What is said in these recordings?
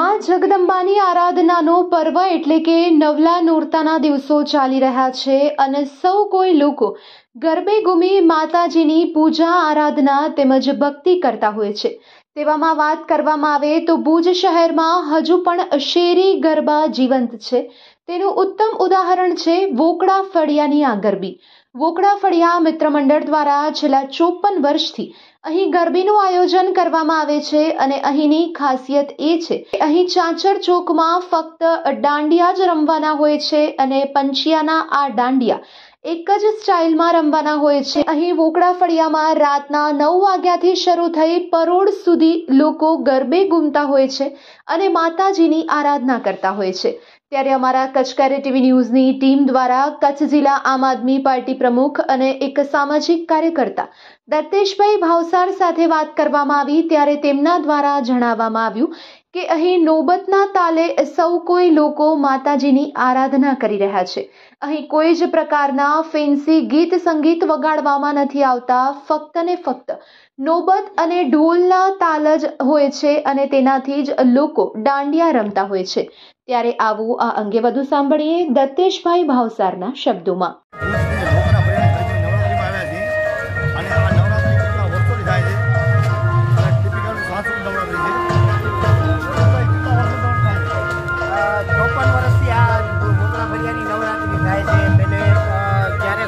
માં જગદંબાની આરાધનાનો પર્વ એટલે કે નવલા નોરતાના દિવસો ચાલી રહ્યા છે અને સૌ કોઈ લોકો ગરબે ઘૂમી માતાજીની પૂજા આરાધના તેમજ ભક્તિ કરતા હોય છે। તેવામાં વાત કરવામાં આવે તો ભુજ શહેરમાં હજુ પણ શેરી ગરબા જીવંત છે। તેનું ઉત્તમ ઉદાહરણ છે વોકડા ફળિયાની આ ગરબી। વોકડા ફળિયા મિત્ર મંડળ દ્વારા છેલ્લા 54 વર્ષથી અહીં ગરબીનું આયોજન કરવામાં આવે છે અને અહીંની ખાસિયત એ છે કે અહીં ચાંચર ચોકમાં ફક્ત દાંડિયા જ રમવાના હોય છે અને પંચિયાના આ દાંડિયા એક જ સ્ટાઇલમાં રમવાના હોય છે। અહીં વોકડા ફળિયામાં રાતના 9 વાગ્યાથી શરૂ થઈ પરોઢ સુધી લોકો ગરબે ઘૂમતા હોય છે અને માતાજીની આરાધના કરતા હોય છે। ત્યારે અમારા કચકારે ટીવી ન્યૂઝની ટીમ દ્વારા કચ્છ જિલ્લા આમ આદમી પાર્ટી પ્રમુખ અને એક સામાજિક કાર્યકર્તા દત્તેશભાઈ ભાવસાર સાથે વાત કરવામાં આવી ત્યારે તેમના દ્વારા જણાવવામાં આવ્યું કે અહીં નોબતના તાલે સૌ કોઈ લોકો માતાજીની આરાધના કરી રહ્યા છે। અહીં કોઈ જ પ્રકારના ફેન્સી ગીત સંગીત વગાડવામાં નથી આવતા, ફક્ત ને ફક્ત નોબત અને ઢોલના તાલ જ હોય છે અને તેનાથી જ લોકો દાંડિયા રમતા હોય છે। ત્યારે આવું આ અંગે વધુ સાંભળીએ દત્તેશભાઈ ભાવસારના શબ્દોમાં।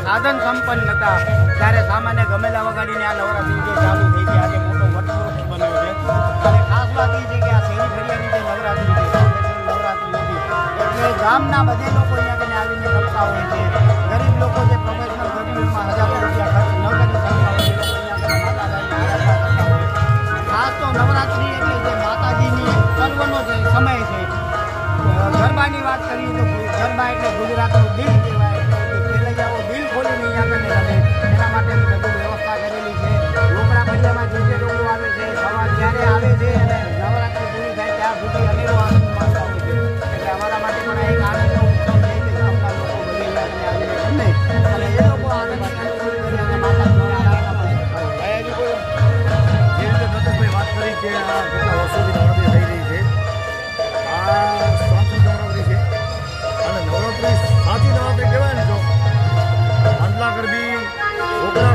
સાધન સંપન્ન હતા ત્યારે સામાન્ય ગમેલા વગાડીને આ નવરાત્રી જે ચાલુ થઈ ગઈ આજે મોટો વટવૃક્ષ બન્યો છે અને ખાસ વાત એ છે કે આ શેરી ફળિયાની જે નવરાત્રી છે નવરાત્રી હતી એટલે ગામના બધે લોકો અહીંયા કને આવીને રમતા હોય છે। ગરીબ લોકો જે પ્રોફેશનલ ગરબીમાં હજારો રૂપિયા ખર્ચ ન કરી શકતા હોય ખાસ તો નવરાત્રી એટલે જે માતાજીની પર્વનો જે સમય છે ગરબાની વાત કરીએ તો ગરબા એટલે ગુજરાતનું દિલ કહેવાય। દિલ ખોલીને અહીંયા રમે એના માટેની બધી વ્યવસ્થા કરેલી છે। વોકડા ફળિયામાં જે લોકો આવે છે સવાર જ્યારે આવે છે અને નવરાત્રી પૂરી થાય ત્યાં સુધી અનેરો આનંદ માણતા હોય છે। એટલે અમારા માટે પણ એક આનંદનો ઉત્સવ છે કે ગામના લોકો બધી આવીને રમે અને એ લોકો આનંદની અનુભૂતિ કરી અને માતાજીની આરાધના પણ જે રીતે દત્તભાઈ વાત કરી કે આ કેટલા વર્ષોથી નવરાત્રી થઈ રહી છે આ સાચી નવરાત્રી છે અને નવરાત્રી સાચી નવરાત્રી કહેવાય ને જો ગરબી વોકડા